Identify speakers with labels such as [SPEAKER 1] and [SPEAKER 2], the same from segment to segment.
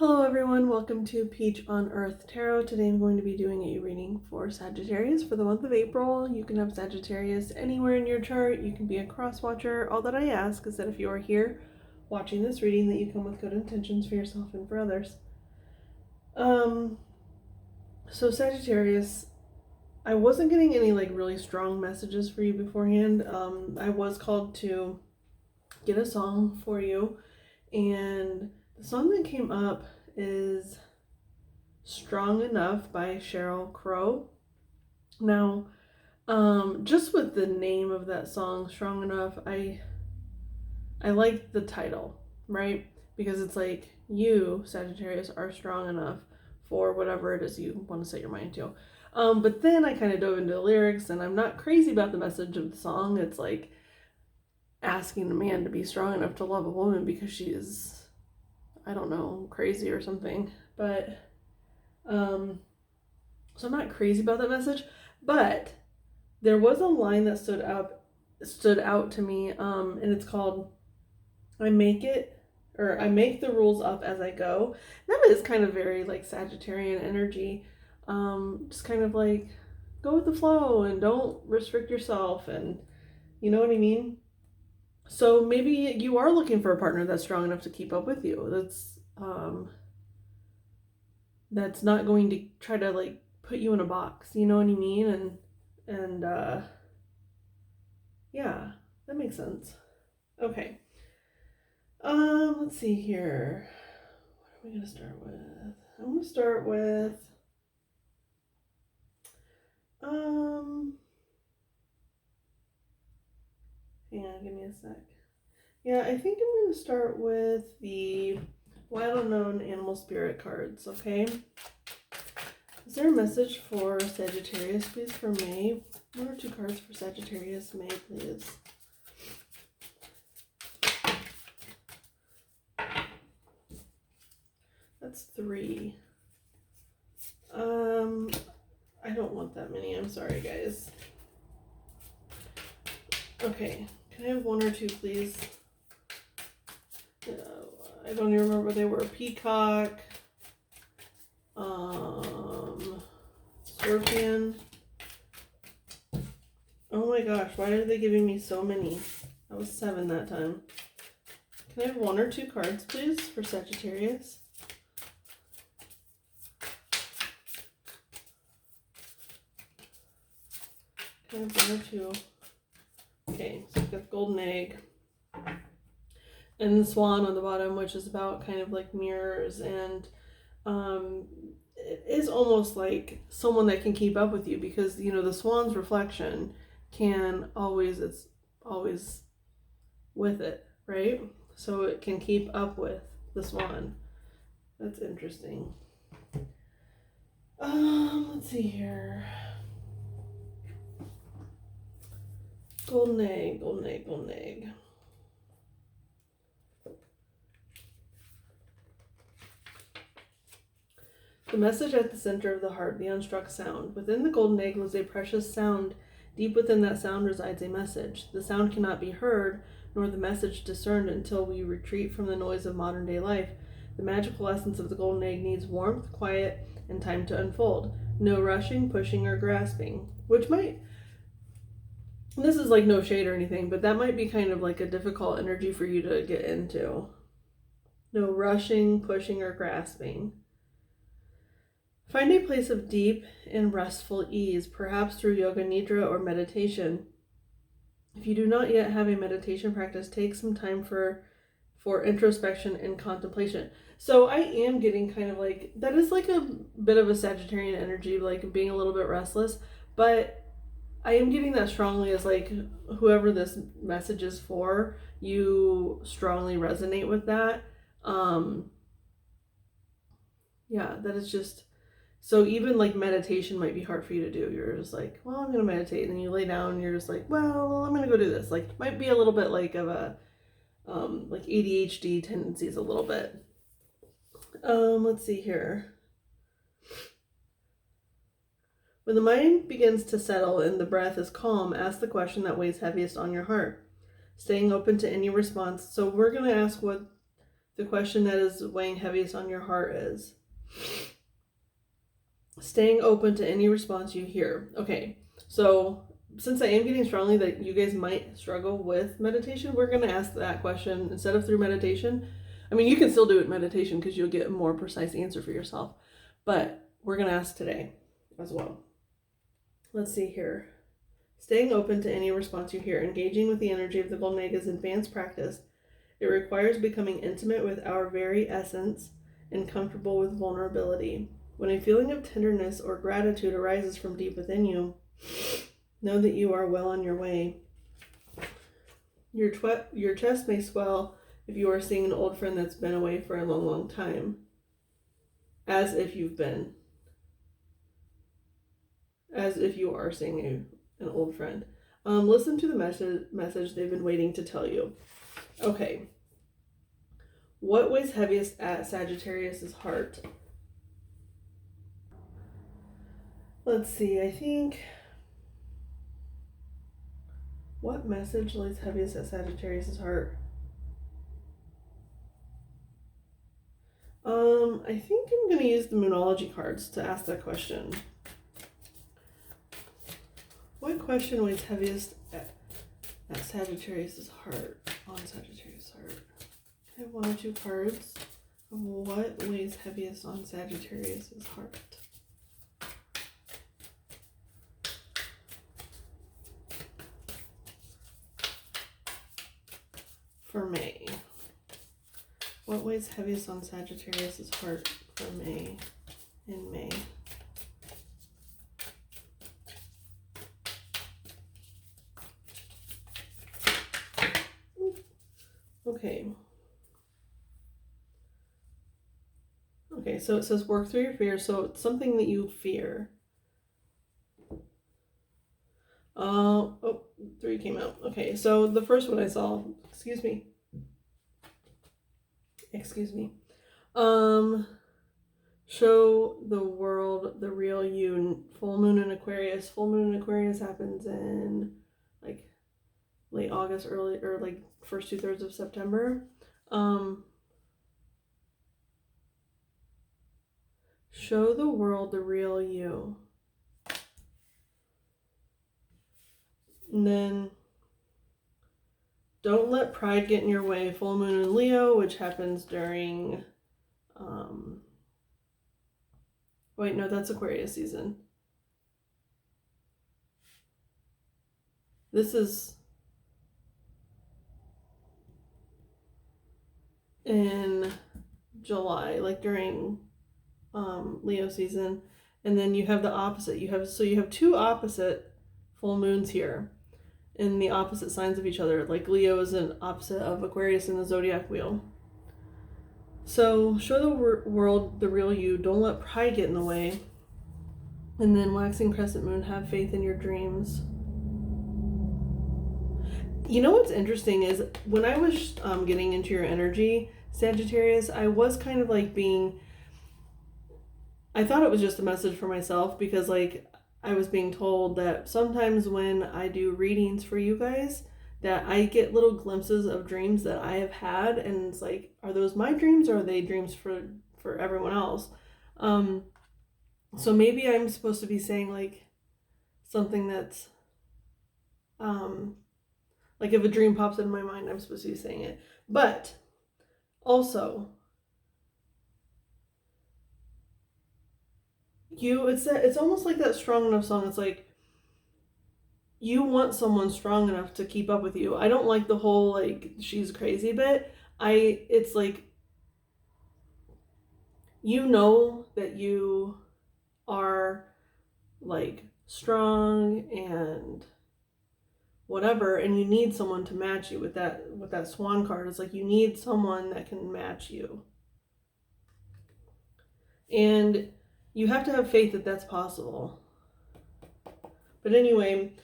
[SPEAKER 1] Hello everyone, welcome to Peach on Earth Tarot. Today I'm going to be doing a reading for Sagittarius for the month of April. You can have Sagittarius anywhere in your chart. You can be a cross watcher. All that I ask is that if you are here watching this reading, that you come with good intentions for yourself and for others. So Sagittarius, I wasn't getting any really strong messages for you beforehand. I was called to get a song for you, and the song that came up is Strong Enough by Sheryl Crow. Now, just with the name of that song, Strong Enough, I like the title, right? Because it's like, you, Sagittarius, are strong enough for whatever it is you want to set your mind to. But then I kind of dove into the lyrics, and I'm not crazy about the message of the song. It's like asking a man to be strong enough to love a woman because she is, I don't know, crazy or something. But so I'm not crazy about that message, but there was a line that stood out to me, and it's called I make the rules up as I go. That is kind of very like Sagittarian energy. Just kind of like go with the flow and don't restrict yourself, and you know what I mean? So maybe you are looking for a partner that's strong enough to keep up with you. That's not going to try to like put you in a box, you know what I mean? And yeah, that makes sense. Okay. Let's see here. What are we gonna start with? I'm gonna start with hang on, give me a sec. Yeah, I think I'm gonna start with the Wild Unknown Animal Spirit cards, okay? Is there a message for Sagittarius, please, for May? 1 or 2 cards for Sagittarius, May, please. That's 3. I don't want that many. I'm sorry, guys. Okay, can I have 1 or 2, please? I don't even remember what they were. Peacock. Scorpion. Oh my gosh, why are they giving me so many? That was 7 that time. Can I have 1 or 2 cards, please, for Sagittarius? Can I have 1 or 2? Okay, so we've got Golden Egg. And the Swan on the bottom, which is about kind of like mirrors, and it is almost like someone that can keep up with you, because you know the Swan's reflection it's always with it, right? So it can keep up with the Swan. That's interesting. Let's see here. Golden Egg, Golden Egg, Golden Egg. The message at the center of the heart, the unstruck sound. Within the golden egg was a precious sound. Deep within that sound resides a message. The sound cannot be heard, nor the message discerned, until we retreat from the noise of modern day life. The magical essence of the golden egg needs warmth, quiet, and time to unfold. No rushing, pushing, or grasping. This is like no shade or anything, but that might be kind of like a difficult energy for you to get into. No rushing, pushing, or grasping. Find a place of deep and restful ease, perhaps through yoga nidra or meditation. If you do not yet have a meditation practice, take some time for introspection and contemplation. So I am getting kind of like, that is like a bit of a Sagittarian energy, like being a little bit restless, but I am getting that strongly as like whoever this message is for, you strongly resonate with that. Yeah, that is just... So even like meditation might be hard for you to do. You're just like, well, I'm going to meditate. And then you lay down and you're just like, well, I'm going to go do this. Like, might be a little bit like of a, like ADHD tendencies a little bit. Let's see here. When the mind begins to settle and the breath is calm, ask the question that weighs heaviest on your heart, staying open to any response. So we're going to ask what the question that is weighing heaviest on your heart is staying open to any response you hear. Okay, so since I am getting strongly that you guys might struggle with meditation, we're going to ask that question instead of through meditation. I mean, you can still do it in meditation because you'll get a more precise answer for yourself. But we're going to ask today as well. Let's see here. Staying open to any response you hear. Engaging with the energy of the Golden Egg is advanced practice. It requires becoming intimate with our very essence and comfortable with vulnerability. When a feeling of tenderness or gratitude arises from deep within you, know that you are well on your way. Your chest may swell if you are seeing an old friend that's been away for a long, long time. As if you've been. As if you are seeing an old friend. Listen to the message they've been waiting to tell you. Okay. What weighs heaviest at Sagittarius' heart? Let's see, I think... What message lays heaviest at Sagittarius' heart? I think I'm going to use the Moonology cards to ask that question. What question weighs heaviest at Sagittarius' heart? On Sagittarius' heart. I have 1 or 2 cards of what weighs heaviest on Sagittarius' heart. For May. What weighs heaviest on Sagittarius' heart for May? In May. Okay. Okay, so it says work through your fears. So it's something that you fear. Oh, 3 came out. Okay, so the first one I saw, excuse me. Show the world the real you. Full moon in Aquarius. Full moon in Aquarius happens in like late August, early, or like first 2/3 of September. Show the world the real you. And then don't let pride get in your way. Full moon in Leo, which happens during wait, no, that's Aquarius season. This is in July, like during Leo season. And then you have the opposite. You have 2 opposite full moons here in the opposite signs of each other. Like Leo is an opposite of Aquarius in the zodiac wheel. So show the world the real you. Don't let pride get in the way. And then waxing crescent moon, have faith in your dreams. You know what's interesting is when I was getting into your energy, Sagittarius, I was kind of like I thought it was just a message for myself because like I was being told that sometimes when I do readings for you guys, that I get little glimpses of dreams that I have had, and it's like, are those my dreams or are they dreams for everyone else? So maybe I'm supposed to be saying like something that's like if a dream pops in my mind, I'm supposed to be saying it. But also, it's almost like that strong enough song. It's like you want someone strong enough to keep up with you. I don't like the whole like she's crazy bit. It's like you know that you are like strong and whatever, and you need someone to match you with that swan card. It's like you need someone that can match you. And you have to have faith that that's possible. But anyway,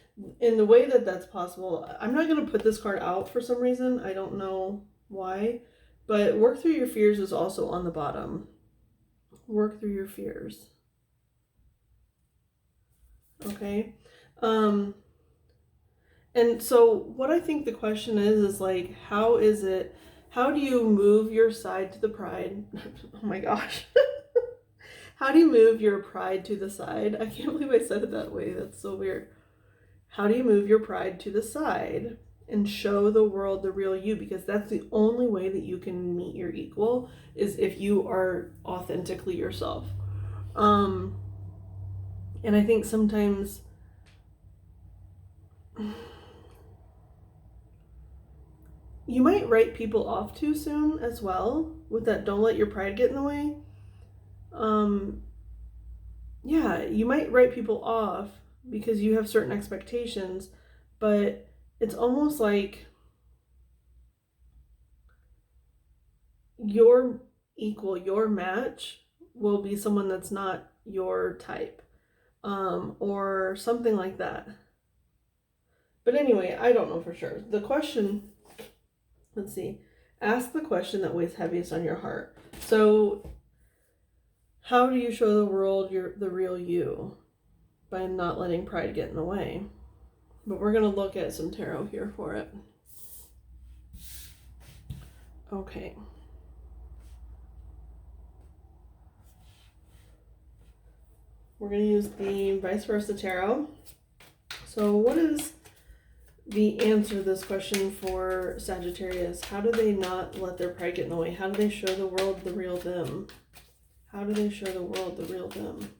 [SPEAKER 1] in the way that that's possible, I'm not going to put this card out for some reason. I don't know why. But work through your fears is also on the bottom. Work through your fears. Okay. And so what I think the question is like, how is it How do you move your side to the pride? Oh my gosh. How do you move your pride to the side? I can't believe I said it that way. That's so weird. How do you move your pride to the side and show the world the real you? Because that's the only way that you can meet your equal, is if you are authentically yourself. And I think sometimes you might write people off too soon as well, with that don't let your pride get in the way. Yeah, you might write people off because you have certain expectations, but it's almost like your equal, your match will be someone that's not your type, or something like that. But anyway, I don't know for sure. The question, let's see, ask the question that weighs heaviest on your heart. So how do you show the world the real you? By not letting pride get in the way. But we're going to look at some tarot here for it. Okay. We're going to use the vice versa tarot. So what is the answer to this question for Sagittarius? How do they not let their pride get in the way? How do they show the world the real them? How do they show the world the real them?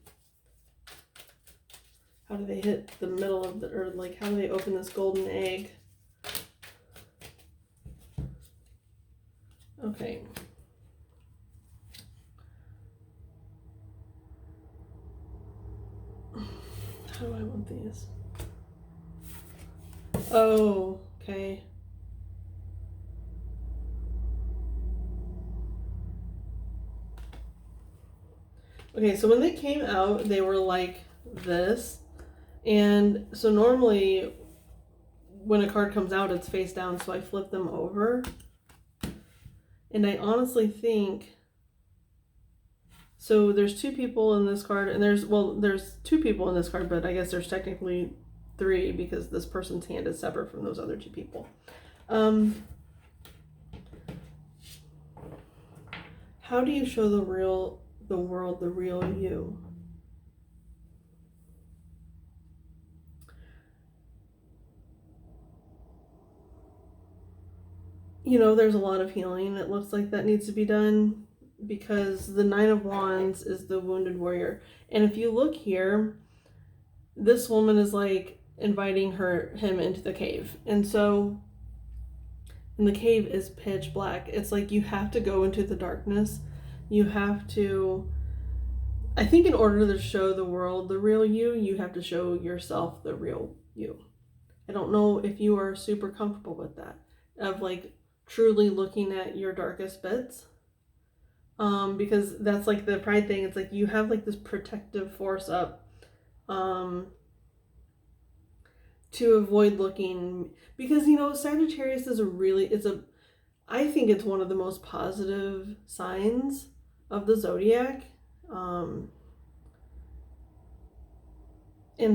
[SPEAKER 1] How do they hit the middle of the, or like, how do they open this golden egg? Okay. How do I want these? Oh, okay. Okay, so when they came out, they were like this. And so normally when a card comes out, it's face down, so I flip them over. And I honestly think, so there's two people in this card, and there's two people in this card, but I guess there's technically three because this person's hand is separate from those other two people. How do you show the world the real you? You know, there's a lot of healing, it looks like, that needs to be done, because the Nine of Wands is the wounded warrior. And if you look here, this woman is like inviting him into the cave. And so, and the cave is pitch black. It's like you have to go into the darkness. You have to, I think in order to show the world the real you, you have to show yourself the real you. I don't know if you are super comfortable with that, of like truly looking at your darkest bits, because that's like the pride thing. It's like you have like this protective force up, to avoid looking, because you know Sagittarius is I think it's one of the most positive signs of the zodiac, and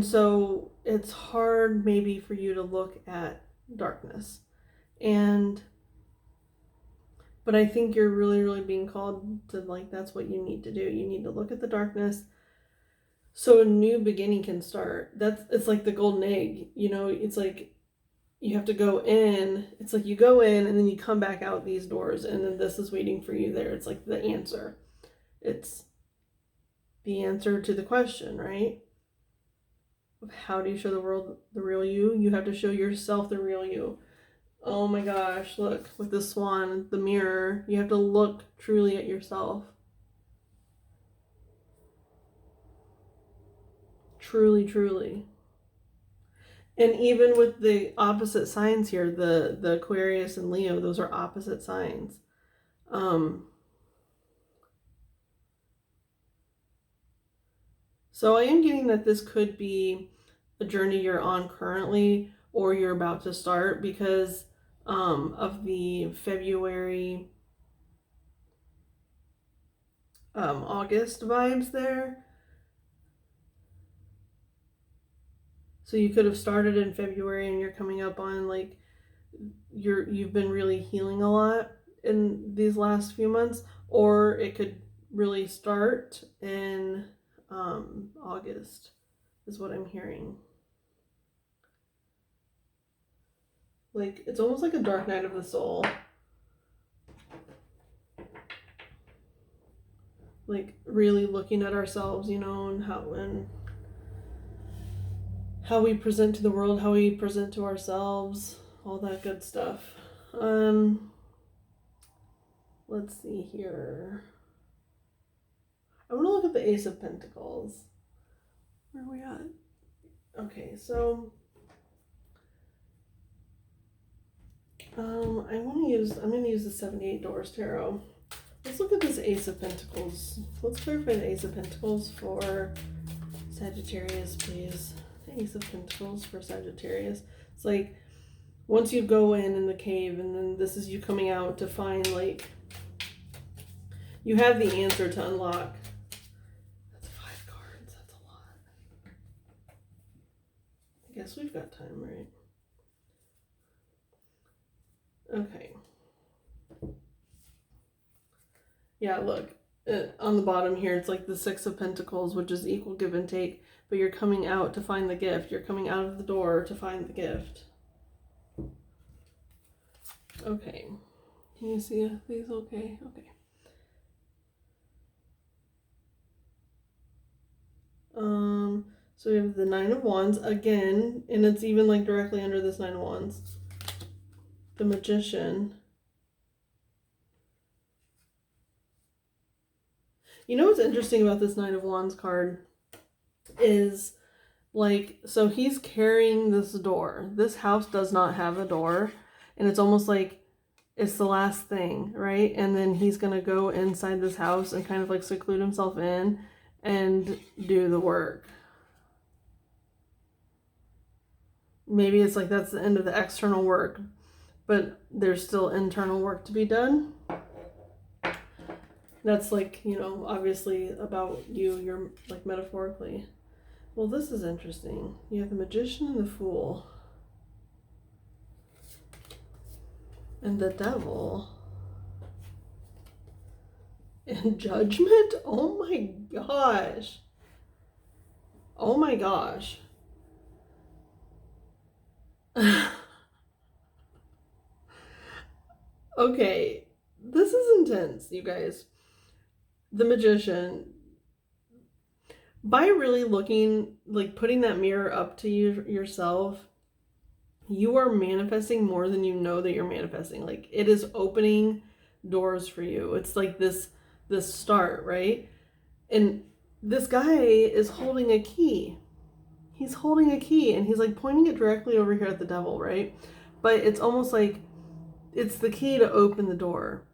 [SPEAKER 1] so it's hard maybe for you to look at darkness, but I think you're really, really being called to, like, that's what you need to do. You need to look at the darkness so a new beginning can start. It's like the golden egg, you know, it's like you have to go in. It's like you go in and then you come back out these doors, and then this is waiting for you there. It's like the answer. It's the answer to the question, right? How do you show the world the real you? You have to show yourself the real you. Oh my gosh, look, with the swan, the mirror, you have to look truly at yourself. Truly, truly. And even with the opposite signs here, the Aquarius and Leo, those are opposite signs. So I am getting that this could be a journey you're on currently, or you're about to start, because of the February, August vibes there. So you could have started in February and you're coming up on like you've been really healing a lot, in these last few months, or it could really start in August, is what I'm hearing. Like, it's almost like a dark night of the soul. Like, really looking at ourselves, you know, and how we present to the world, how we present to ourselves, all that good stuff. Let's see here. I want to look at the Ace of Pentacles. Where are we at? Okay, so I'm going to use the 78 Doors Tarot. Let's look at this Ace of Pentacles. Let's clarify the Ace of Pentacles for Sagittarius, please. The Ace of Pentacles for Sagittarius. It's like, once you go in the cave, and then this is you coming out to find, like, you have the answer to unlock. That's 5 cards. That's a lot. I guess we've got time, right? Okay. Yeah, look. On the bottom here, it's like the 6 of Pentacles, which is equal give and take. But you're coming out to find the gift. You're coming out of the door to find the gift. Okay. Can you see these okay? Okay. So we have the 9 of Wands again, and it's even like directly under this 9 of Wands. The Magician. You know what's interesting about this 9 of Wands card is, like, so he's carrying this door. This house does not have a door, and it's almost like it's the last thing, right? And then he's going to go inside this house and kind of like seclude himself in and do the work. Maybe it's like that's the end of the external work, but there's still internal work to be done. That's like, you know, obviously about you, you're like metaphorically. Well, this is interesting. You have the Magician and the Fool. And the Devil. And Judgment? Oh my gosh. Oh my gosh. Okay, this is intense, you guys. The Magician, by really looking, like putting that mirror up to you yourself, you are manifesting more than you know that you're manifesting. Like, it is opening doors for you. It's like this start, right? And this guy is holding a key. He's holding a key, and he's like pointing it directly over here at the Devil, right? But it's almost like it's the key to open the door.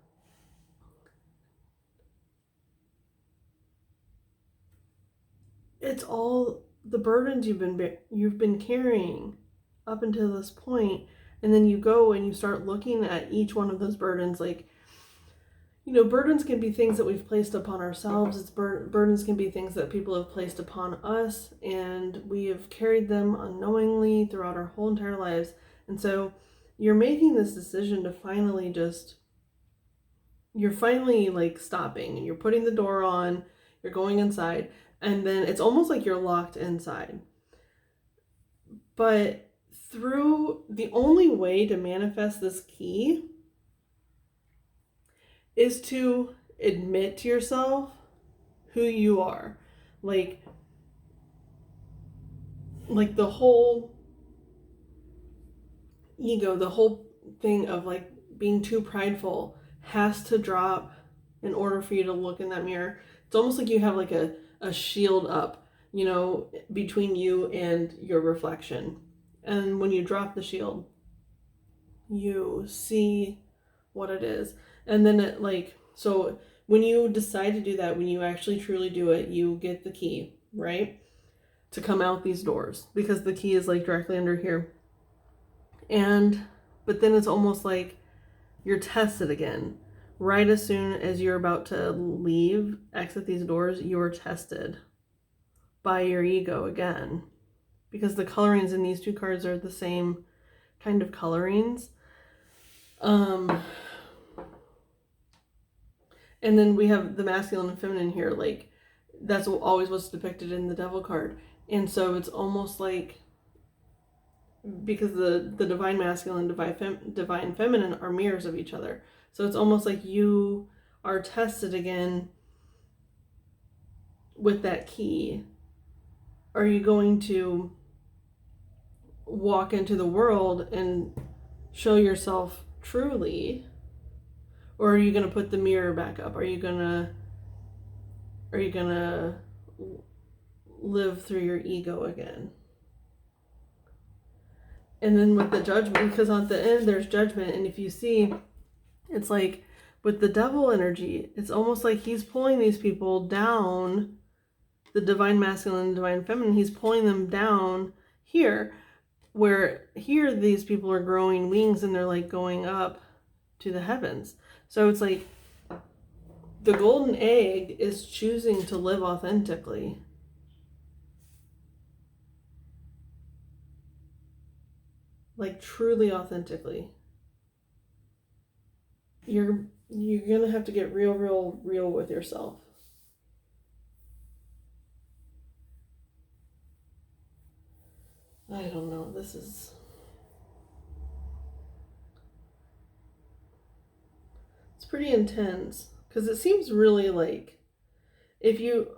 [SPEAKER 1] It's all the burdens you've been carrying up until this point, and then you go and you start looking at each one of those burdens. Like, you know, burdens can be things that we've placed upon ourselves. It's burdens can be things that people have placed upon us, and we have carried them unknowingly throughout our whole entire lives. And so you're making this decision to finally you're finally like stopping, and you're putting the door on, you're going inside, and then it's almost like you're locked inside. But through the only way to manifest this key is to admit to yourself who you are. Like the whole ego, the whole thing of like being too prideful has to drop in order for you to look in that mirror. It's almost like you have like a shield up, you know, between you and your reflection. And when you drop the shield, you see what it is. And then it like, so when you decide to do that, when you actually truly do it, you get the key, right? To come out these doors, because the key is like directly under here. But then it's almost like you're tested again. Right as soon as you're about to leave, exit these doors, you're tested by your ego again. Because the colorings in these two cards are the same kind of colorings. And then we have the masculine and feminine here, like that's always what's depicted in the devil card. And so it's almost like, because the divine masculine and divine feminine are mirrors of each other. So it's almost like you are tested again with that key. Are you going to walk into the world and show yourself truly, or are you going to put the mirror back up? Are you going to live through your ego again? And then with the judgment, because at the end there's judgment, and if you see, it's like with the devil energy, it's almost like he's pulling these people down, the divine masculine and divine feminine, he's pulling them down here, where here these people are growing wings and they're like going up to the heavens. So it's like the golden egg is choosing to live authentically. Like truly authentically. You're gonna have to get real with yourself. I don't know. It's pretty intense, because it seems really like if you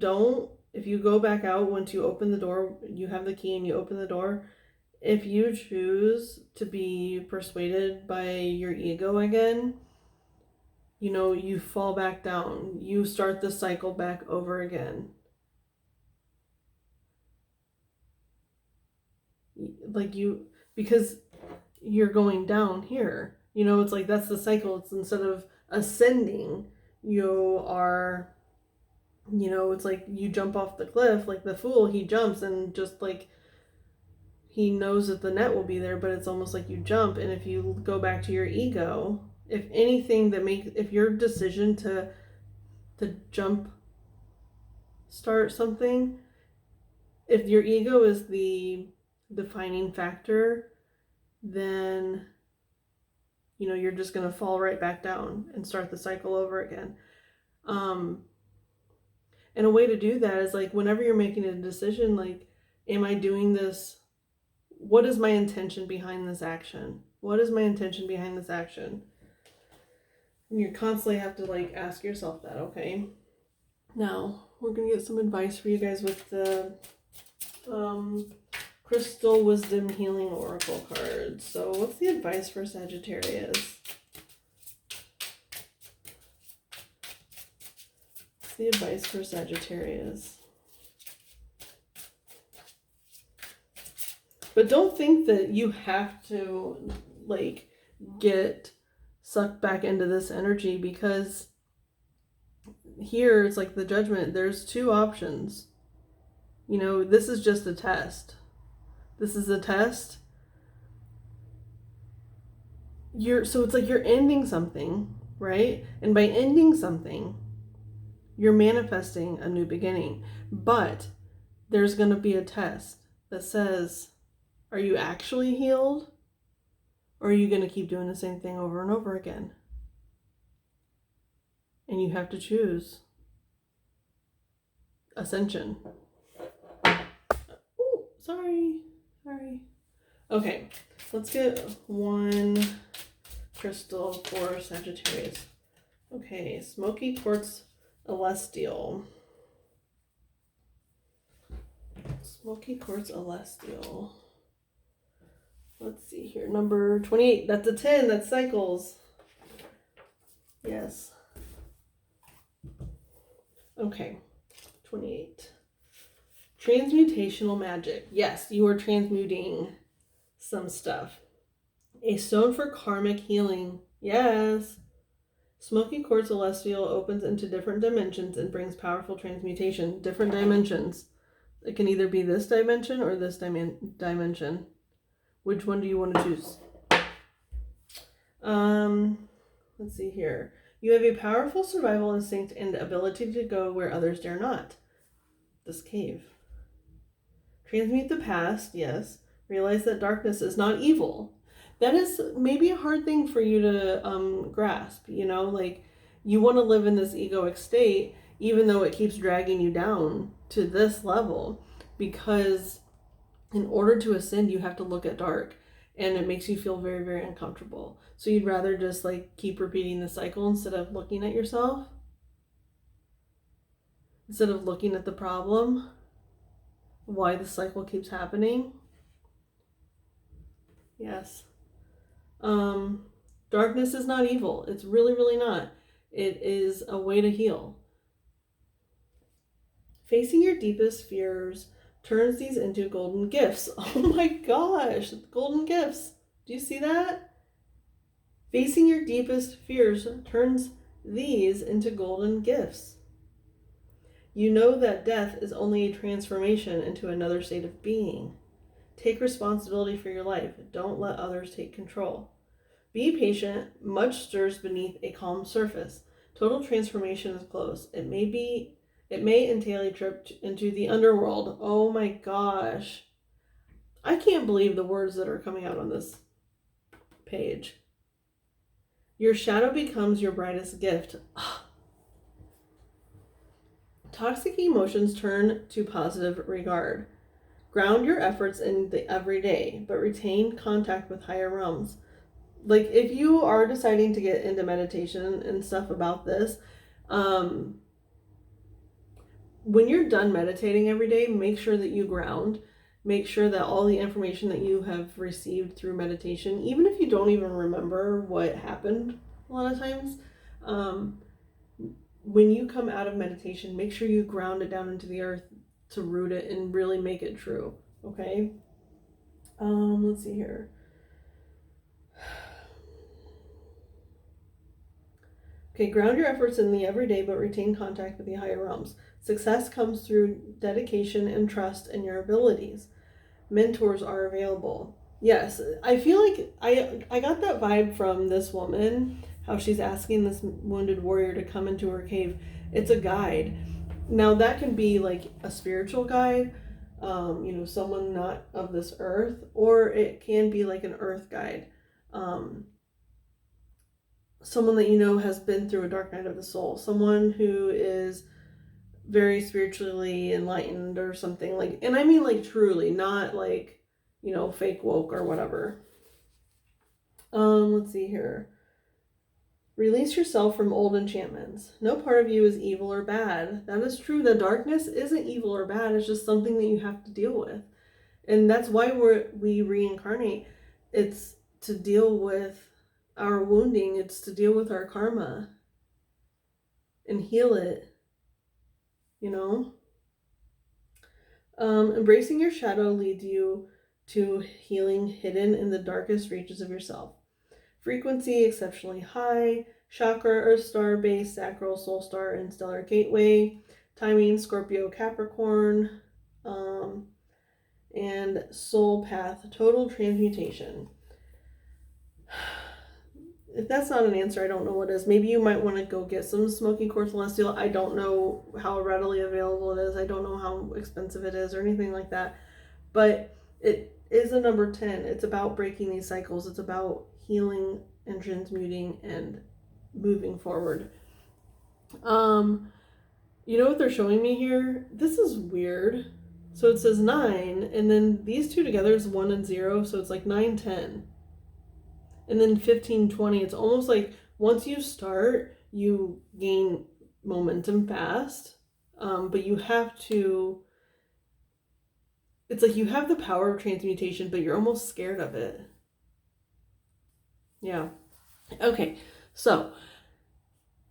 [SPEAKER 1] go back out, once you open the door, you have the key and you open the door, if you choose to be persuaded by your ego again, you fall back down. You start the cycle back over again. Because you're going down here. It's like that's the cycle. It's instead of ascending, you are, it's like you jump off the cliff, like the fool, he jumps and just like, he knows that the net will be there, but it's almost like you jump. And if you go back to your ego, if anything if your decision to jump start something, if your ego is the defining factor, then you're just going to fall right back down and start the cycle over again. And a way to do that is like, whenever you're making a decision, like, am I doing this? What is my intention behind this action? What is my intention behind this action? And you constantly have to like ask yourself that, okay? Now, we're going to get some advice for you guys with the Crystal Wisdom Healing Oracle cards. So what's the advice for Sagittarius? What's the advice for Sagittarius? But don't think that you have to like get sucked back into this energy, because here it's like the judgment. There's two options. This is just a test. This is a test. So it's like you're ending something, right? And by ending something, you're manifesting a new beginning. But there's going to be a test that says, are you actually healed? Or are you going to keep doing the same thing over and over again? And you have to choose ascension. Oh, sorry. Okay, let's get one crystal for Sagittarius. Okay, Smoky Quartz Celestial. Smoky Quartz Celestial. Let's see here. Number 28. That's a 10. That's cycles. Yes. Okay. 28. Transmutational Magic. Yes, you are transmuting some stuff. A stone for karmic healing. Yes. Smoky Quartz Celestial opens into different dimensions and brings powerful transmutation. Different dimensions. It can either be this dimension or this dimension. Which one do you want to choose? Let's see here. You have a powerful survival instinct and ability to go where others dare not. This cave. Transmute the past, yes. Realize that darkness is not evil. That is maybe a hard thing for you to grasp, like You want to live in this egoic state, even though it keeps dragging you down to this level, because in order to ascend, you have to look at dark, and it makes you feel very, very uncomfortable. So you'd rather just like keep repeating the cycle instead of looking at yourself, instead of looking at the problem, why the cycle keeps happening. Yes. Darkness is not evil. It's really, really not. It is a way to heal. Facing your deepest fears turns these into golden gifts. Oh my gosh, golden gifts. Do you see that? Facing your deepest fears turns these into golden gifts. You know that death is only a transformation into another state of being. Take responsibility for your life. Don't let others take control. Be patient. Much stirs beneath a calm surface. Total transformation is close. It may entail a trip into the underworld. Oh my gosh. I can't believe the words that are coming out on this page. Your shadow becomes your brightest gift. Toxic emotions turn to positive regard. Ground your efforts in the everyday, but retain contact with higher realms. Like, if you are deciding to get into meditation and stuff about this, when you're done meditating every day, make sure that you ground. Make sure that all the information that you have received through meditation, even if you don't even remember what happened a lot of times, when you come out of meditation, make sure you ground it down into the earth to root it and really make it true. Okay? Let's see here. Okay, ground your efforts in the everyday, but retain contact with the higher realms. Success comes through dedication and trust in your abilities. Mentors are available. Yes, I feel like I got that vibe from this woman, how she's asking this wounded warrior to come into her cave. It's a guide. Now that can be like a spiritual guide, someone not of this earth, or it can be like an earth guide. Someone that has been through a dark night of the soul, someone who is very spiritually enlightened or something, like, and I mean like truly, not like, fake woke or whatever. Let's see here. Release yourself from old enchantments. No part of you is evil or bad. That is true. The darkness isn't evil or bad. It's just something that you have to deal with. And that's why we reincarnate. It's to deal with our wounding. It's to deal with our karma and heal it. Embracing your shadow leads you to healing hidden in the darkest reaches of yourself. Frequency exceptionally high. Chakra, Earth Star, Base, Sacral, Soul Star, and Stellar Gateway. Timing, Scorpio, Capricorn. And Soul Path, Total Transmutation. If that's not an answer, I don't know what is. Maybe you might want to go get some Smoky Quartz Celestial. I don't know how readily available it is. I don't know how expensive it is or anything like that. But it is a number 10. It's about breaking these cycles. It's about healing and transmuting and moving forward. You know what they're showing me here? This is weird. So it says 9, and then these two together is 1 and 0, so it's like 9, 10. And then 15, 20, it's almost like once you start, you gain momentum fast, but you have to, it's like you have the power of transmutation, but you're almost scared of it. Yeah. Okay, so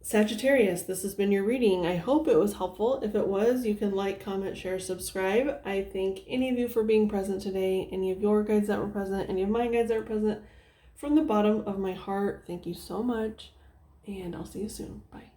[SPEAKER 1] Sagittarius, this has been your reading. I hope it was helpful. If it was, you can like, comment, share, subscribe. I thank any of you for being present today, any of your guides that were present, any of my guides that were present. From the bottom of my heart, thank you so much, and I'll see you soon. Bye.